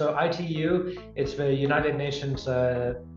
So ITU, it's the United Nations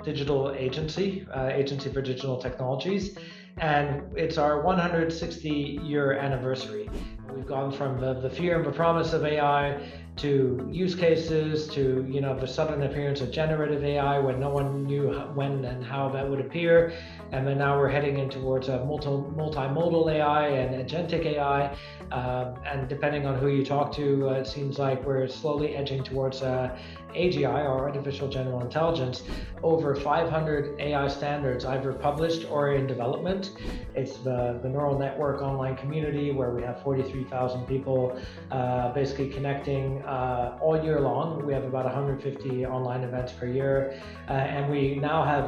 digital agency, Agency for Digital Technologies, and it's our 160-year anniversary. We've gone from the fear and the promise of AI to use cases to the sudden appearance of generative AI when no one knew when and how that would appear, and then now we're heading in towards a multimodal AI and agentic AI, and depending on who you talk to, it seems like we're slowly edging towards AGI, or artificial general intelligence. Over 500 AI standards either published or in development. It's the neural network online community where we have 43,000 people basically connecting all year long. We have about 150 online events per year, and we now have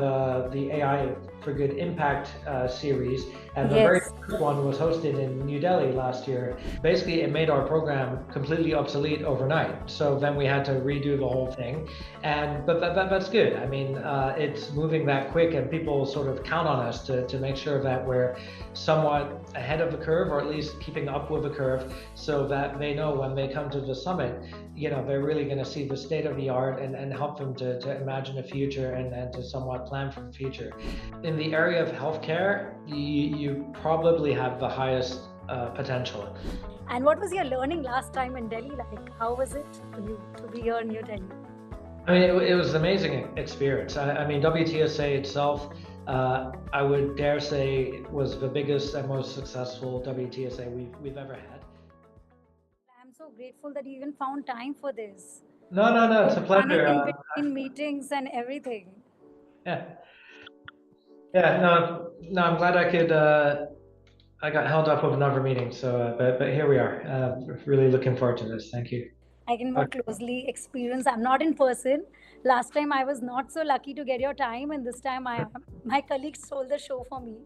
the AI for Good Impact series, and the very Yes. first one was hosted in New Delhi last year. Basically, it made our program completely obsolete overnight, so then we had to redo the whole thing, but that's good. I mean, it's moving that quick, and people sort of count on us to make sure that we're somewhat ahead of the curve, or at least keeping up with the curve, so that they know when they come to the summit, they're really going to see the state of the art and help them to imagine a future and to somewhat plan for the future. In the area of healthcare, you probably have the highest potential. And what was your learning last time in Delhi like? How was it for you to be here in New Delhi? I mean, it was an amazing experience. I mean, WTSA itself, I would dare say, was the biggest and most successful WTSA we've ever had. I'm so grateful that you even found time for this. No, it's a Running pleasure. in between meetings and everything. Yeah, no, I'm glad I could. I got held up with another meeting, so but here we are. Really looking forward to this. Thank you. I can more closely experience. I'm not in person. Last time I was not so lucky to get your time, and this time I am. My colleague stole the show for me,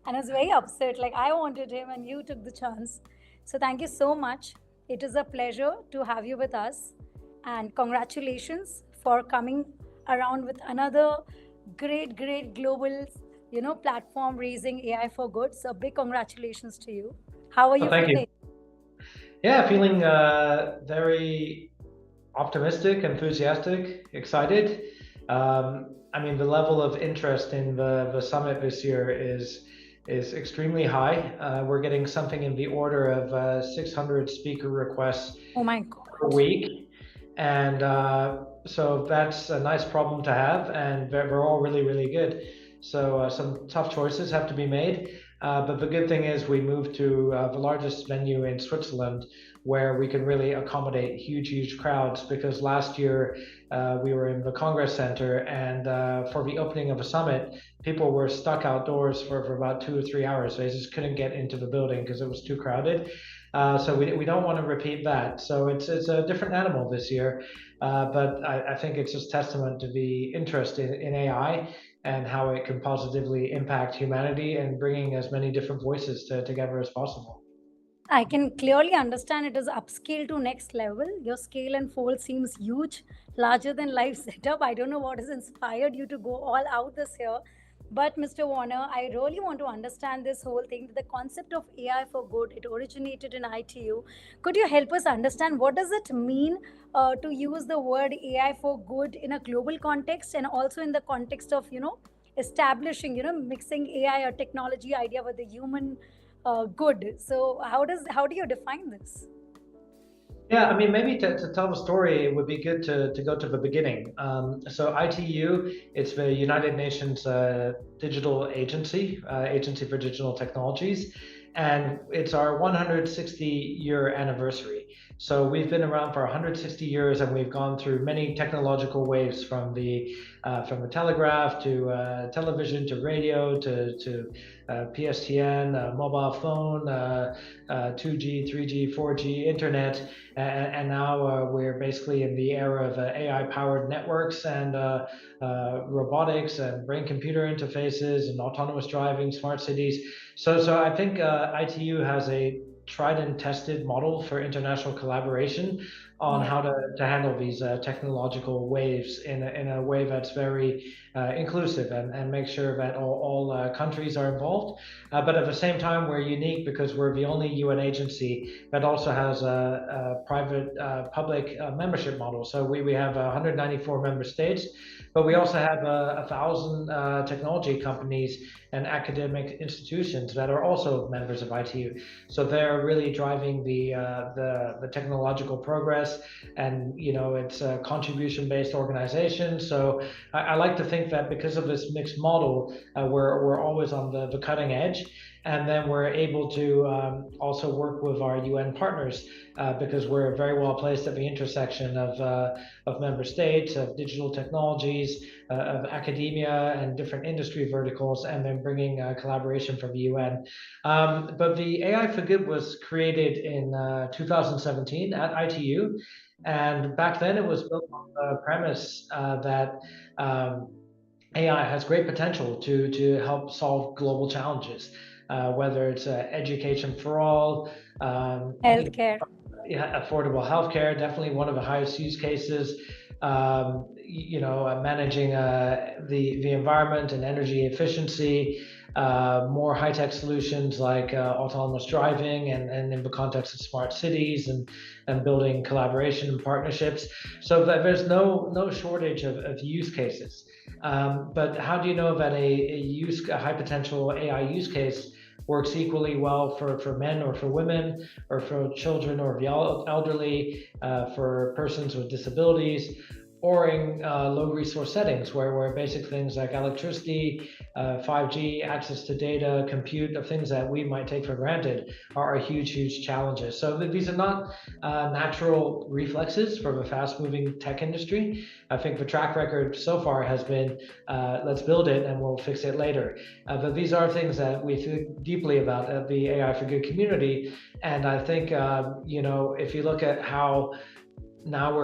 and I was very upset. Like I wanted him, and you took the chance. So thank you so much. It is a pleasure to have you with us, and congratulations for coming around with another great global, platform raising AI for good. So big congratulations to you. How are you Thank you. feeling? Yeah, feeling very optimistic, enthusiastic, excited. I mean, the level of interest in the summit this year is extremely high. We're getting something in the order of 600 speaker requests Oh my per God. week, and so that's a nice problem to have, and they're all really good. So some tough choices have to be made. But the good thing is we moved to the largest venue in Switzerland, where we can really accommodate huge crowds, because last year we were in the Congress Center, and for the opening of a summit, people were stuck outdoors for about 2 or 3 hours. They just couldn't get into the building because it was too crowded. So we don't want to repeat that. So it's a different animal this year, but I think it's just testament to the interest in AI and how it can positively impact humanity, and bringing as many different voices together as possible. I can clearly understand it is upscale to next level. Your scale and fold seems huge, larger than life setup. I don't know what has inspired you to go all out this year. But Mr. Werner, I really want to understand this whole thing. The concept of AI for good, it originated in ITU. Could you help us understand what does it mean to use the word AI for good in a global context, and also in the context of, establishing, mixing AI or technology idea with the human good. So how do you define this? Yeah, I mean, maybe to tell the story, it would be good to go to the beginning. So ITU, it's the United Nations digital agency, Agency for Digital Technologies, and it's our 160-year anniversary. So we've been around for 160 years, and we've gone through many technological waves, from the telegraph to television to radio to PSTN, mobile phone, 2G, 3G, 4G, internet, and now we're basically in the era of AI-powered networks and robotics and brain-computer interfaces and autonomous driving, smart cities. So I think ITU has a tried and tested model for international collaboration, on Yeah. how to handle these technological waves in a way that's very inclusive and make sure that all countries are involved. But at the same time, we're unique because we're the only UN agency that also has a private public membership model. So we have 194 member states, but we also have 1,000 technology companies and academic institutions that are also members of ITU. So they're really driving the technological progress, and it's a contribution-based organization. So I like to think that because of this mixed model, we're always on the cutting edge, and then we're able to also work with our UN partners because we're very well placed at the intersection of member states, of digital technologies, of academia and different industry verticals, and then bringing collaboration from the UN. But the AI for Good was created in 2017 at ITU. And back then it was built on the premise that AI has great potential to help solve global challenges, whether it's education for all, Healthcare. yeah, affordable healthcare, definitely one of the highest use cases. Managing the environment and energy efficiency, more high tech solutions like autonomous driving, and in the context of smart cities and building collaboration and partnerships. So that there's no shortage of use cases. But how do you know that a high potential AI use case works equally well for men or for women, or for children or the elderly, for persons with disabilities, or in low resource settings where basic things like electricity, 5G, access to data, compute, the things that we might take for granted are huge challenges. So these are not natural reflexes from a fast moving tech industry. I think the track record so far has been let's build it and we'll fix it later. But these are things that we think deeply about at the AI for Good community. And I think, if you look at how now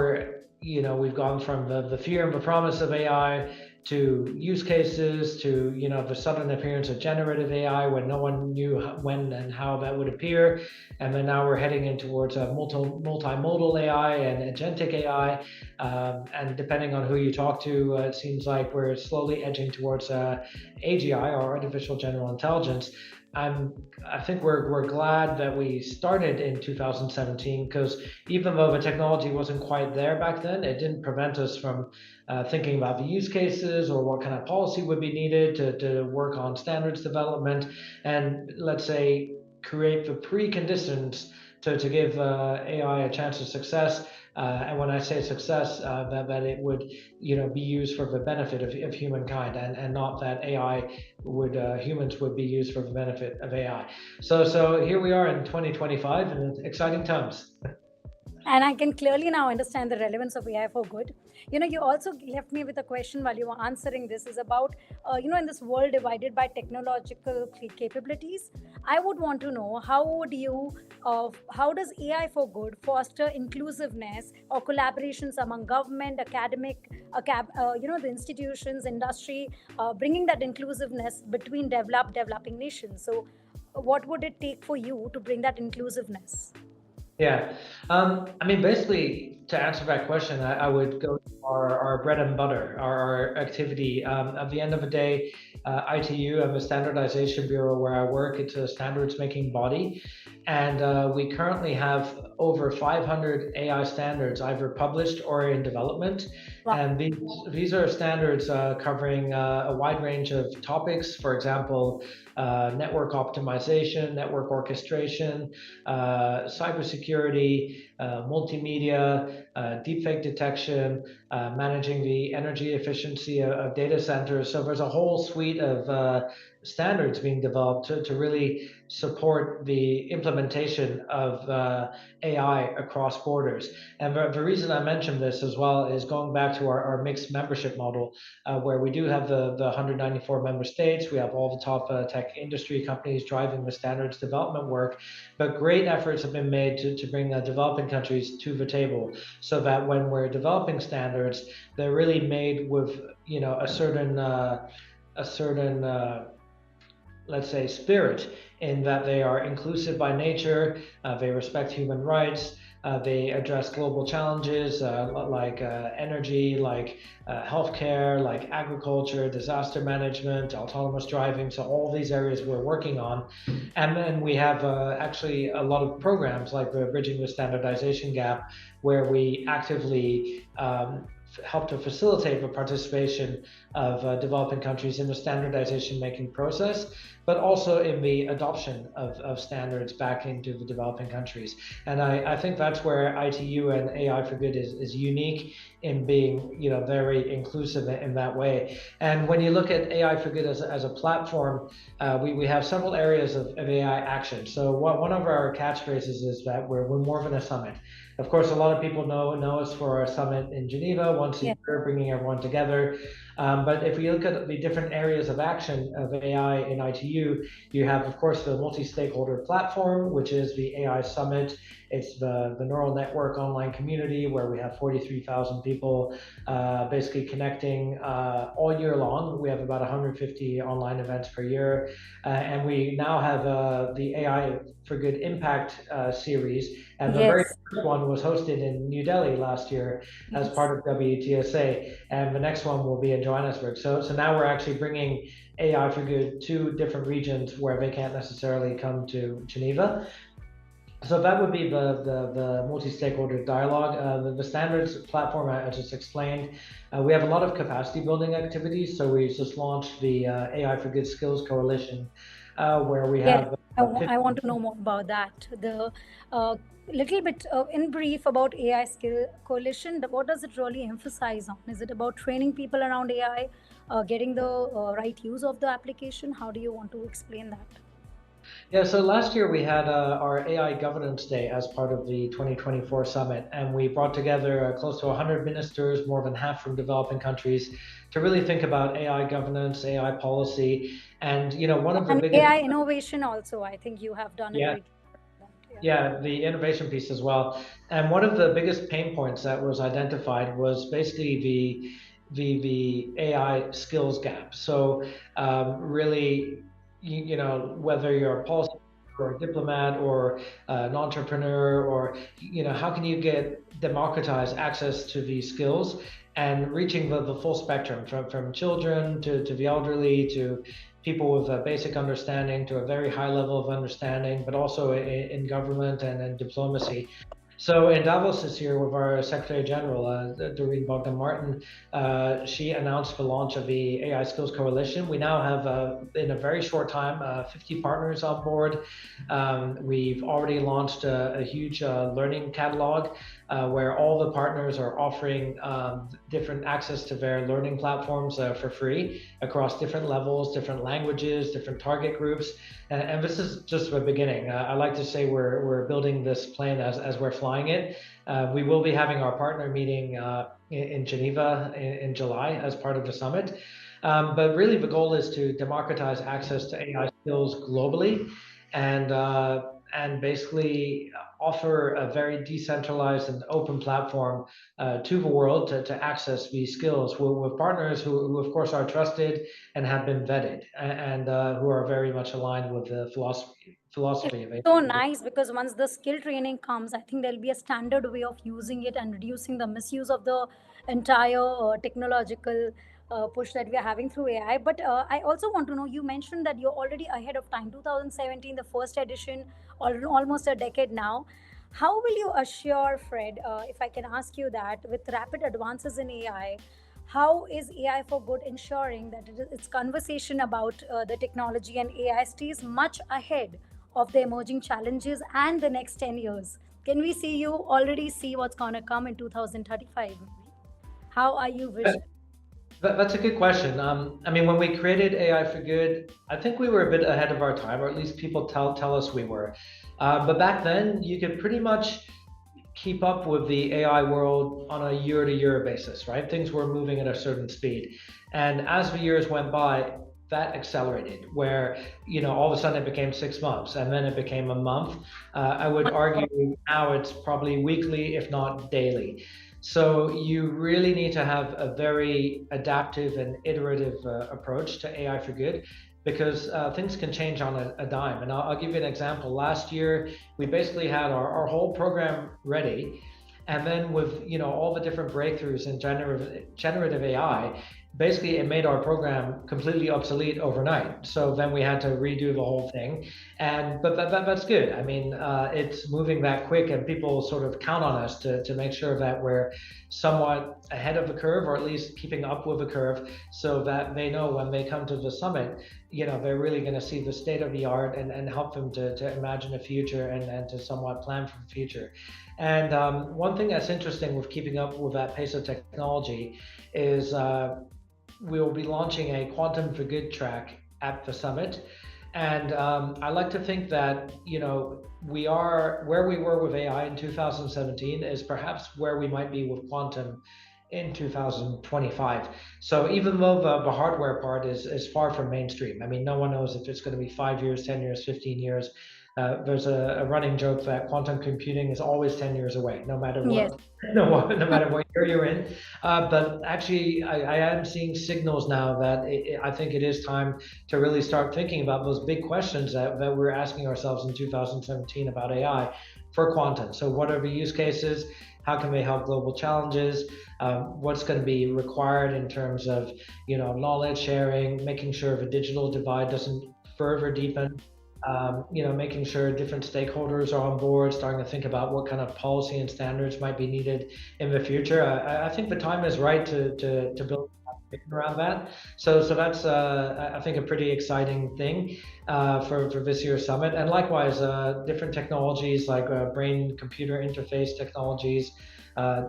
we've gone from the fear and the promise of AI to use cases to the sudden appearance of generative AI when no one knew when and how that would appear, and then now we're heading in towards a multimodal AI and agentic AI, and depending on who you talk to, it seems like we're slowly edging towards AGI, or artificial general intelligence. I think we're glad that we started in 2017, because even though the technology wasn't quite there back then, it didn't prevent us from thinking about the use cases or what kind of policy would be needed to work on standards development and, let's say, create the preconditions to give AI a chance of success. And when I say success, that it would be used for the benefit of humankind, and not that humans would be used for the benefit of AI. So here we are in 2025, and exciting times. And I can clearly now understand the relevance of AI for good. You also left me with a question while you were answering this, is about, in this world divided by technological capabilities, I would want to know how does AI for good foster inclusiveness or collaborations among government, academic, the institutions, industry, bringing that inclusiveness between developing nations. So, what would it take for you to bring that inclusiveness? Yeah. I mean, basically, to answer that question, I would go to our bread and butter, our activity. At the end of the day, ITU, I'm a standardization bureau where I work. It's a standards making body. And we currently have over 500 AI standards either published or in development. Wow. And these are standards covering a wide range of topics. For example, network optimization, network orchestration, cybersecurity, multimedia, deepfake detection, managing the energy efficiency of data centers. So there's a whole suite of standards being developed to really support the implementation of AI across borders. And the reason I mentioned this as well is going back to our mixed membership model, where we do have the 194 member states. We have all the top tech industry companies driving the standards development work, but great efforts have been made to bring developing countries to the table, so that when we're developing standards, they're really made with a certain let's say spirit, in that they are inclusive by nature, they respect human rights, They address global challenges like energy, like healthcare, like agriculture, disaster management, autonomous driving. So all these areas we're working on. And then we have actually a lot of programs like the Bridging the Standardization Gap, where we actively help to facilitate the participation of developing countries in the standardization making process, but also in the adoption of standards back into the developing countries. And I think that's where ITU and AI for Good is unique in being, very inclusive in that way. And when you look at AI for Good as a platform, we have several areas of AI action. So one of our catchphrases is that we're more than a summit. Of course, a lot of people know us for our summit in Geneva once a year, bringing everyone together. But if we look at the different areas of action of AI in ITU, you have, of course, the multi-stakeholder platform, which is the AI Summit. It's the neural network online community where we have 43,000 people basically connecting all year long. We have about 150 online events per year. And we now have the AI for Good Impact series. And the very first one was hosted in New Delhi last year as part of WTSA. And the next one will be in Johannesburg. So now we're actually bringing AI for Good to different regions where they can't necessarily come to Geneva. So that would be the multi-stakeholder dialogue. The standards platform, I just explained. We have a lot of capacity building activities. So we just launched the AI for Good Skills Coalition, where we have. I want to know more about that. The little bit in brief about AI Skill Coalition. What does it really emphasize on? Is it about training people around AI, getting the right use of the application? How do you want to explain that? Yeah, so last year we had our AI Governance Day as part of the 2024 summit, and we brought together close to 100 ministers, more than half from developing countries, to really think about AI governance, AI policy, and one of the biggest AI innovation also. I think you have done a great job. Yeah, the innovation piece as well. And one of the biggest pain points that was identified was basically the AI skills gap. So really, whether you're a policy or a diplomat or an entrepreneur, or how can you get democratized access to these skills and reaching the full spectrum from children to the elderly to people with a basic understanding to a very high level of understanding, but also in government and in diplomacy. So in Davos this year with our Secretary General, Doreen Bogdan-Martin, she announced the launch of the AI Skills Coalition. We now have, in a very short time, 50 partners on board. We've already launched a huge learning catalog where all the partners are offering different access to their learning platforms for free across different levels, different languages, different target groups. And this is just the beginning. I like to say we're building this plane as we're flying it. We will be having our partner meeting in Geneva in July as part of the summit. But really the goal is to democratize access to AI skills globally and basically offer a very decentralized and open platform to the world to access these skills with partners who of course are trusted and have been vetted and who are very much aligned with the philosophy of AI. So nice, because once the skill training comes, I think there'll be a standard way of using it and reducing the misuse of the entire technological push that we are having through AI. But I also want to know, you mentioned that you're already ahead of time, 2017, the first edition, almost a decade now. How will you assure, Fred, if I can ask you that, with rapid advances in AI, how is AI for Good ensuring that its conversation about the technology and AI stays much ahead of the emerging challenges and the next 10 years? Can we see you already see what's going to come in 2035? How are you vision? That's a good question. I mean, when we created AI for Good, I think we were a bit ahead of our time, or at least people tell us we were. But back then, you could pretty much keep up with the AI world on a year-to-year basis, right? Things were moving at a certain speed. And as the years went by, that accelerated, where all of a sudden it became 6 months, and then it became a month. I would argue now it's probably weekly, if not daily. So you really need to have a very adaptive and iterative approach to AI for Good. because things can change on a dime. And I'll give you an example. Last year, we basically had our whole program ready. And then with all the different breakthroughs in generative AI, basically it made our program completely obsolete overnight. So then we had to redo the whole thing. And that's good. I mean, it's moving that quick, and people sort of count on us to make sure that we're somewhat ahead of the curve, or at least keeping up with the curve, so that they know when they come to the summit, they're really going to see the state of the art, and help them to imagine the future, and to somewhat plan for the future. And one thing that's interesting with keeping up with that pace of technology is we'll be launching a Quantum for Good track at the summit. And I like to think that, we are where we were with AI in 2017 is perhaps where we might be with quantum in 2025. So even though the hardware part is far from mainstream, I mean, no one knows if it's going to be 5 years, 10 years, 15 years. There's a running joke that quantum computing is always 10 years away, no matter Yes. what, no matter what year you're in. But actually, I am seeing signals now that I think it is time to really start thinking about those big questions that we're asking ourselves in 2017 about AI for quantum. So what are the use cases? How can they help global challenges? What's going to be required in terms of knowledge sharing, making sure the digital divide doesn't further deepen, making sure different stakeholders are on board, starting to think about what kind of policy and standards might be needed in the future. I think the time is right to build around that. So that's I think a pretty exciting thing for this year's summit. And likewise, different technologies like brain-computer interface technologies,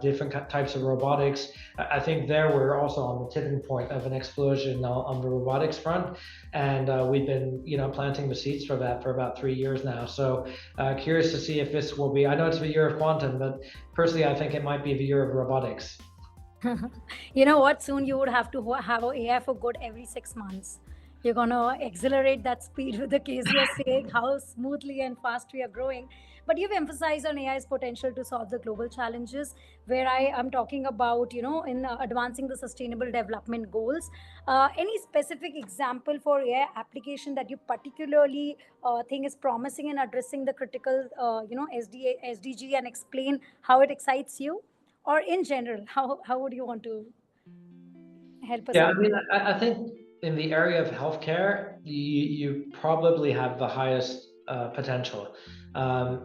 different types of robotics. I think there we're also on the tipping point of an explosion on the robotics front, and we've been planting the seeds for that for about 3 years now. So curious to see if this will be. I know it's the year of quantum, but personally, I think it might be the year of robotics. You know what? Soon you would have to have a AI for good every 6 months. You're gonna accelerate that speed with the case you're saying how smoothly and fast we are growing. But you've emphasized on AI's potential to solve the global challenges, where I am talking about, in advancing the sustainable development goals. Any specific example for AI application that you particularly think is promising in addressing the critical, SDG, and explain how it excites you? Or in general, how would you want to help us Yeah, I out? mean, I think in the area of healthcare, you probably have the highest potential.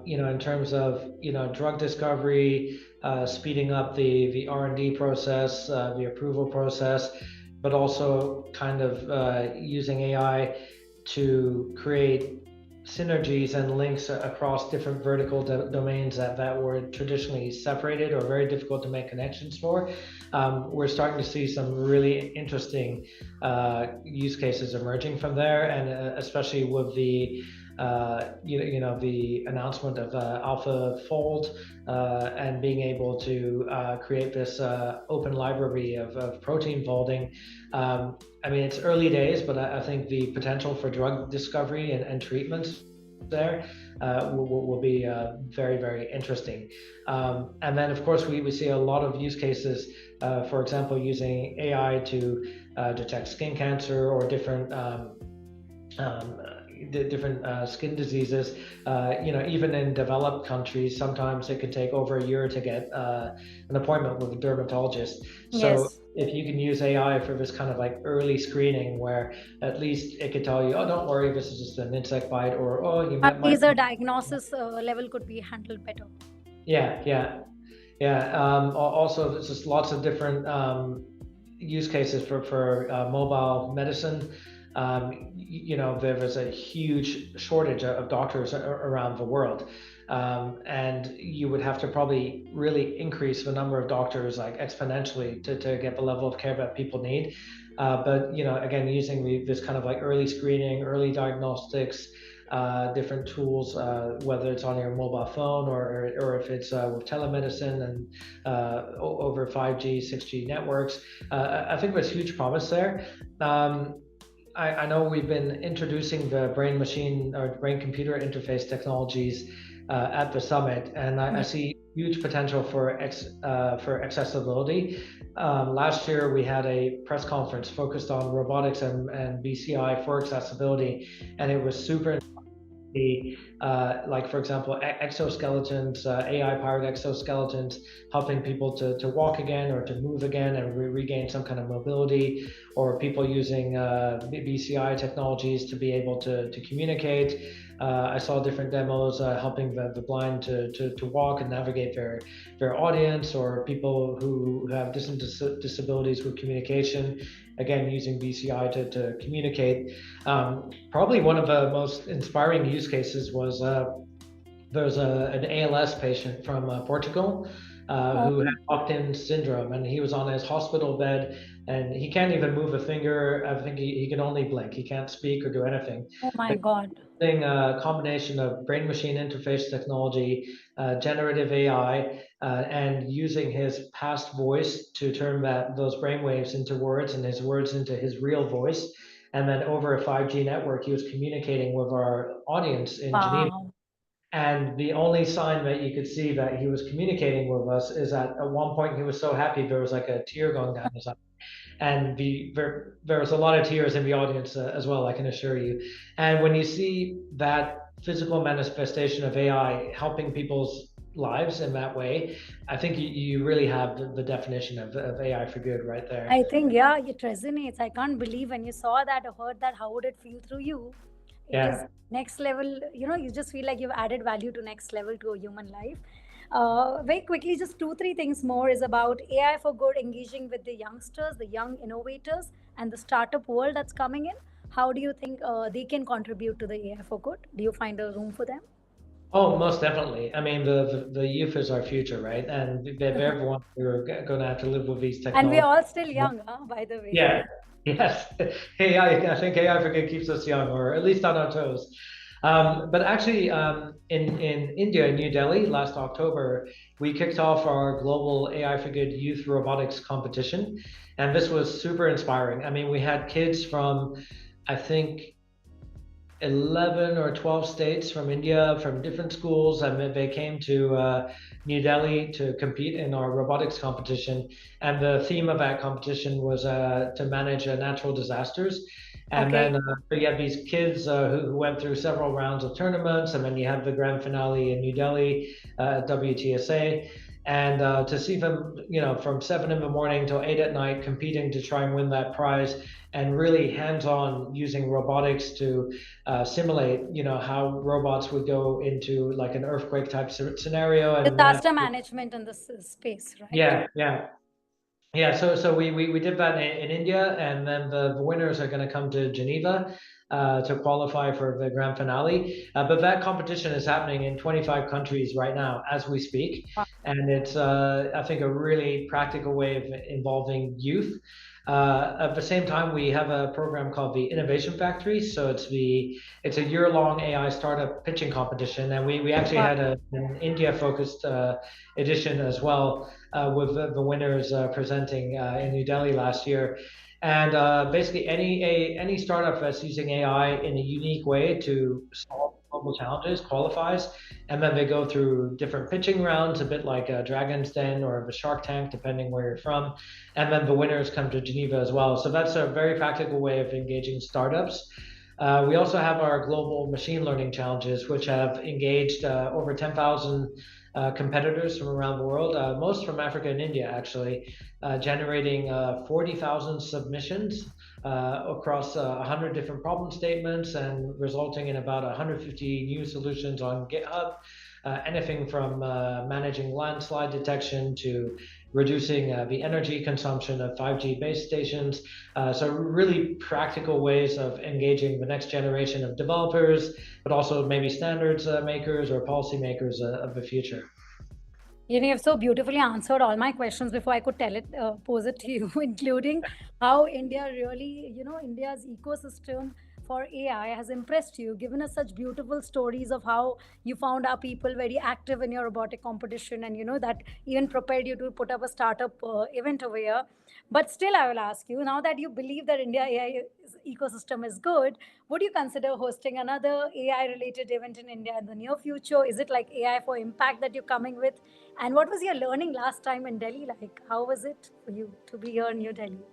In terms of drug discovery, speeding up the R&D process, the approval process, but also kind of using AI to create synergies and links across different vertical domains that were traditionally separated or very difficult to make connections for. We're starting to see some really interesting use cases emerging from there, and especially with the the announcement of AlphaFold, and being able to create this open library of protein folding. I mean, it's early days, but I think the potential for drug discovery and treatments there will be very, very interesting. And then, of course, we see a lot of use cases, for example, using AI to detect skin cancer or different skin diseases. Even in developed countries, sometimes it can take over a year to get an appointment with a dermatologist. So Yes. if you can use AI for this kind of like early screening, where at least it could tell you, oh, don't worry, this is just an insect bite, or oh, you At might. least the diagnosis level could be handled better. Yeah, yeah, yeah. Also, there's just lots of different use cases for mobile medicine. There was a huge shortage of doctors around the world, and you would have to probably really increase the number of doctors like exponentially to get the level of care that people need. But again, using this kind of like early screening, early diagnostics, different tools, whether it's on your mobile phone or if it's with telemedicine and over 5G, 6G networks. I think there's huge promise there. I know we've been introducing the brain machine or brain computer interface technologies at the summit, and I Yeah. see huge potential for accessibility. Last year, we had a press conference focused on robotics and BCI for accessibility, and it was super like for example exoskeletons, AI-powered exoskeletons helping people to walk again or to move again and regain some kind of mobility, or people using BCI technologies to be able to communicate. I saw different demos helping the blind to walk and navigate their audience, or people who have different disabilities with communication, again using BCI to communicate. Probably one of the most inspiring use cases was there's an ALS patient from Portugal Oh, who had locked-in syndrome, and he was on his hospital bed, and he can't even move a finger. I think he can only blink. He can't speak or do anything. oh my But God. using a combination of brain-machine interface technology, generative AI, and using his past voice to turn those brainwaves into words and his words into his real voice. And then over a 5G network, he was communicating with our audience in Geneva. Wow. And the only sign that you could see that he was communicating with us is that at one point he was so happy there was like a tear going down his eye, and there was a lot of tears in the audience as well, I can assure you. And when you see that physical manifestation of AI helping people's lives in that way, I think you really have the definition of AI for good right there. I think, yeah, it resonates. I can't believe when you saw that or heard that, how would it feel through you? It is Yeah. next level, you just feel like you've added value to next level to a human life. Very quickly, just two, three things more is about AI for good, engaging with the youngsters, the young innovators, and the startup world that's coming in. How do you think they can contribute to the AI for good? Do you find a room for them? Oh, most definitely. I mean, the youth is our future, right? And they're the ones who are going to have to live with these And we're technologies. all still young, huh, by the Yeah, way. yes. I think AI for good keeps us young, or at least on our toes. But actually, in India, in New Delhi, last October, we kicked off our global AI for Good youth robotics competition, and this was super inspiring. I mean, we had kids from, I think, 11 or 12 states from India, from different schools, and they came to New Delhi to compete in our robotics competition. And the theme of that competition was to manage natural disasters. And Okay. then so you have these kids who went through several rounds of tournaments, and then you have the grand finale in New Delhi, WTSA. And to see them, from 7 in the morning till 8 at night, competing to try and win that prize, and really hands-on using robotics to simulate, how robots would go into like an earthquake type scenario and manage. Disaster management in this space, right? Yeah, yeah. Yeah, so we did that in India, and then the winners are going to come to Geneva to qualify for the grand finale. But that competition is happening in 25 countries right now as we speak, Wow. and it's I think a really practical way of involving youth. At the same time, we have a program called the Innovation Factory. So it's a year-long AI startup pitching competition, and we actually Wow. had an India-focused edition as well, with the winners presenting in New Delhi last year. And basically, any startup that's using AI in a unique way to solve global challenges qualifies, and then they go through different pitching rounds, a bit like a Dragon's Den or the Shark Tank, depending where you're from. And then the winners come to Geneva as well. So that's a very practical way of engaging startups. We also have our global machine learning challenges, which have engaged over 10,000 competitors from around the world, most from Africa and India, actually, generating 40,000 submissions across 100 different problem statements, and resulting in about 150 new solutions on GitHub. Anything from managing landslide detection to reducing the energy consumption of 5G base stations. So really practical ways of engaging the next generation of developers, but also maybe standards makers or policymakers of the future. You've so beautifully answered all my questions before I could pose it to you, including how India really, India's ecosystem for AI has impressed you, given us such beautiful stories of how you found our people very active in your robotic competition, and that even prepared you to put up a startup event over here. But still, I will ask you, now that you believe that India AI ecosystem is good, would you consider hosting another AI related event in India in the near future? Is it like AI for impact that you're coming with? And what was your learning last time in Delhi like? How was it for you to be here in New Delhi?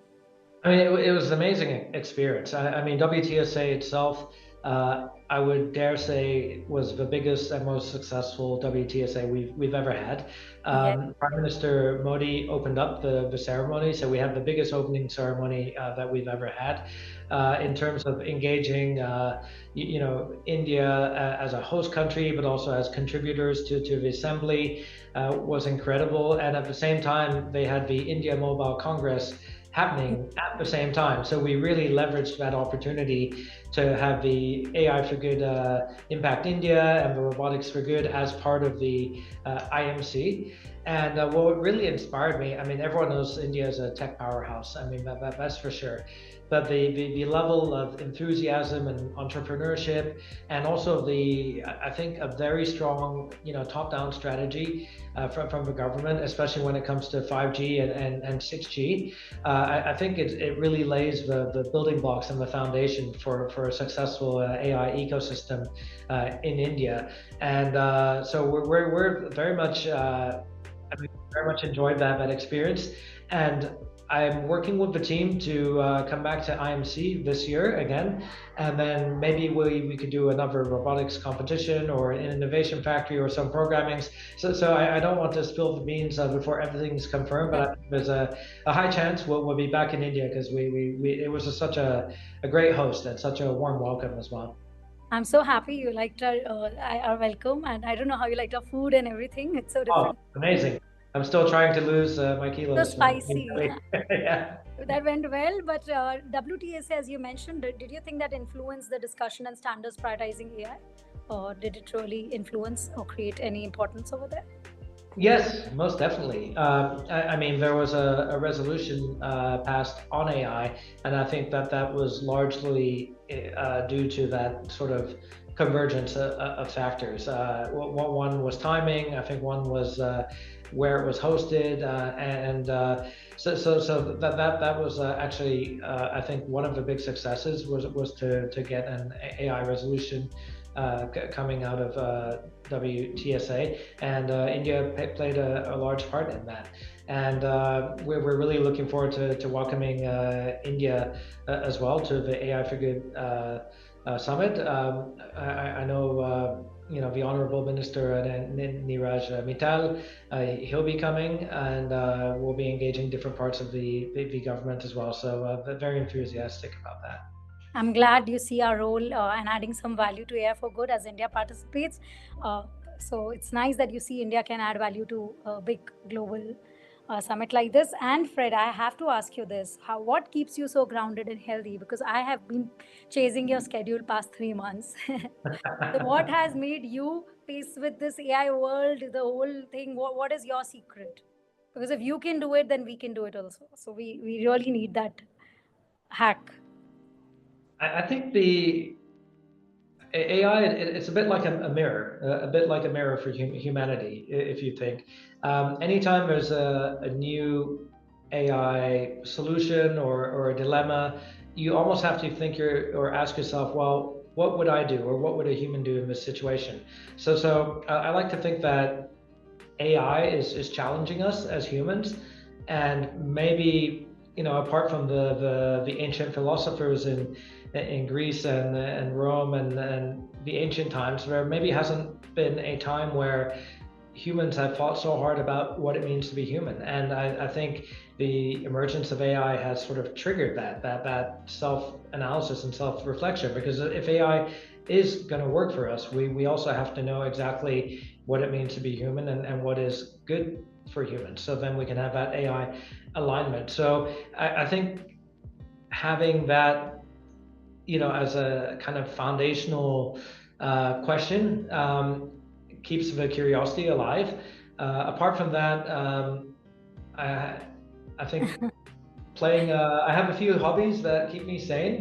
I mean, it was an amazing experience. I mean, WTSA itself, I would dare say, was the biggest and most successful WTSA we've ever had. Yes. Prime Minister Modi opened up the ceremony, so we had the biggest opening ceremony that we've ever had. In terms of engaging, India as a host country, but also as contributors to the assembly, was incredible. And at the same time, they had the India Mobile Congress happening at the same time. So we really leveraged that opportunity to have the AI for Good Impact India and the Robotics for Good as part of the IMC. And what really inspired me, I mean, everyone knows India is a tech powerhouse. I mean, that's for sure. But the level of enthusiasm and entrepreneurship, and also I think a very strong, top-down strategy from the government, especially when it comes to 5G and 6G. I think it really lays the building blocks and the foundation for a successful AI ecosystem in India. And so we're very much, very much enjoyed that experience. And I'm working with the team to come back to IMC this year again, and then maybe we could do another robotics competition or an innovation factory or some programmings. So I don't want to spill the beans before everything's confirmed, but I think there's a high chance we'll be back in India, because it was such a great host and such a warm welcome as well. I'm so happy you liked our welcome, and I don't know how you liked our food and everything. It's so Oh, different. amazing! I'm still trying to lose my So kilos. spicy. Yeah. That went well, but WTSA, as you mentioned, did you think that influenced the discussion and standards prioritizing AI? Or did it really influence or create any importance over there? Yes, most definitely. I mean, there was a resolution passed on AI, and I think that was largely due to that sort of convergence of factors. One was timing. I think one was where it was hosted, and so that was actually I think one of the big successes was to get an AI resolution coming out of WTSA, and India played a large part in that. And we're really looking forward to welcoming India as well to the AI for Good summit. I know the Honorable Minister Niraj Mittal, he'll be coming, and we'll be engaging different parts of the government as well. So very enthusiastic about that. I'm glad you see our role and adding some value to AI for Good as India participates. So it's nice that you see India can add value to a big global summit like this. And Fred, I have to ask you this: what keeps you so grounded and healthy? Because I have been chasing your schedule past 3 months. So what has made you pace with this AI world, the whole thing? What is your secret? Because if you can do it, then we can do it also. So we really need that hack. I think the AI, it's a bit like a mirror, a bit like a mirror for humanity, if you think. Anytime there's a new AI solution or a dilemma, you almost have to think or ask yourself, well, what would I do, or what would a human do in this situation? So I like to think that AI is challenging us as humans, and maybe apart from the ancient philosophers in Greece and Rome and the ancient times, there maybe hasn't been a time where humans have fought so hard about what it means to be human. And I think the emergence of AI has sort of triggered that self-analysis and self-reflection, because if AI is going to work for us, we also have to know exactly what it means to be human and what is good for humans. So then we can have that AI alignment. So I think having that, as a kind of foundational question, keeps the curiosity alive. Apart from that, I think playing. I have a few hobbies that keep me sane.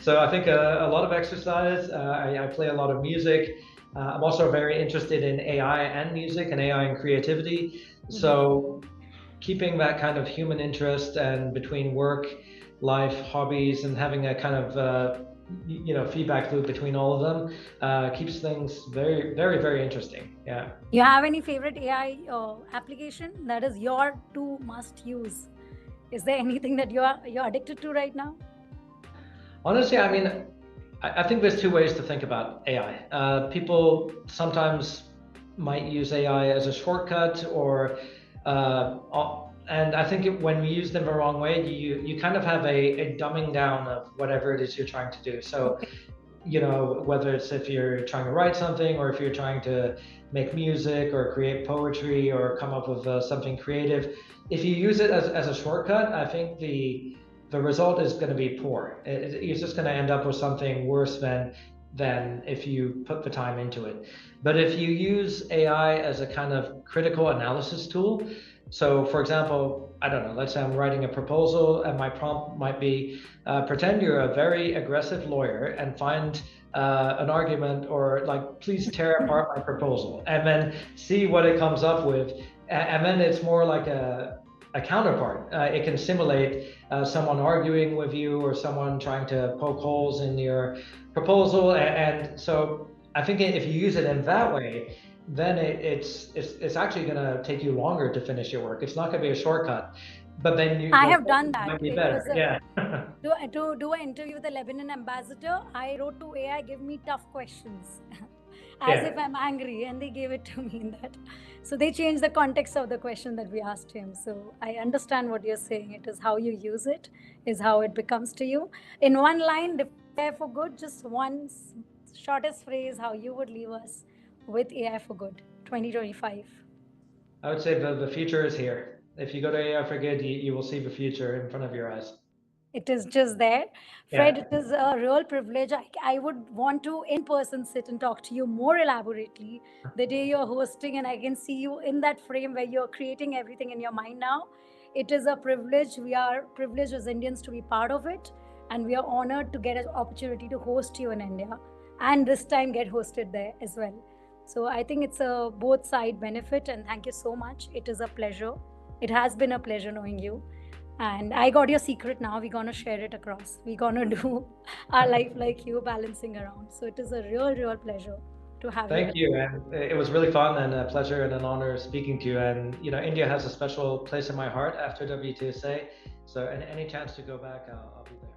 So I think a lot of exercise. I play a lot of music. I'm also very interested in AI and music and AI and creativity. So keeping that kind of human interest and between work, life, hobbies, and having a kind of feedback loop between all of them keeps things very, very, very interesting. Yeah. You have any favorite AI application that is your to must use? Is there anything that you're addicted to right now? Honestly, I mean, I think there's two ways to think about AI. People sometimes might use AI as a shortcut, and I think when we use them the wrong way, you kind of have a dumbing down of whatever it is you're trying to do. So, whether it's if you're trying to write something or if you're trying to make music or create poetry or come up with something creative, if you use it as a shortcut, I think the result is going to be poor. You're just going to end up with something worse than if you put the time into it. But if you use AI as a kind of critical analysis tool, so for example, I don't know, let's say I'm writing a proposal and my prompt might be pretend you're a very aggressive lawyer and find an argument or like, please tear apart my proposal, and then see what it comes up with. And then it's more like a counterpart. It can simulate someone arguing with you or someone trying to poke holes in your proposal. And so I think if you use it in that way, then it's actually going to take you longer to finish your work. It's not going to be a shortcut, but then I have done that. might be It better. was Yeah. to do an interview with the Lebanon ambassador. I wrote to AI, give me tough questions, as if I'm angry, and they gave it to me in that. So they changed the context of the question that we asked him. So I understand what you're saying. It is how you use it, is how it becomes to you. In one line, AI for good, just one shortest phrase, how you would leave us with AI for good, 2025. I would say the future is here. If you go to AI for Good, you will see the future in front of your eyes. It is just there. Fred, Yeah. it is a real privilege. I would want to in person sit and talk to you more elaborately the day you're hosting, and I can see you in that frame where you're creating everything in your mind now. It is a privilege. We are privileged as Indians to be part of it, and we are honored to get an opportunity to host you in India, and this time get hosted there as well. So I think it's a both side benefit, and thank you so much. It is a pleasure. It has been a pleasure knowing you. And I got your secret now. We're gonna share it across. We're gonna do our life like you, balancing around. So it is a real, real pleasure to have you. Thank you, and it was really fun and a pleasure and an honor speaking to you. And India has a special place in my heart after WTSA. So, any chance to go back, I'll be there.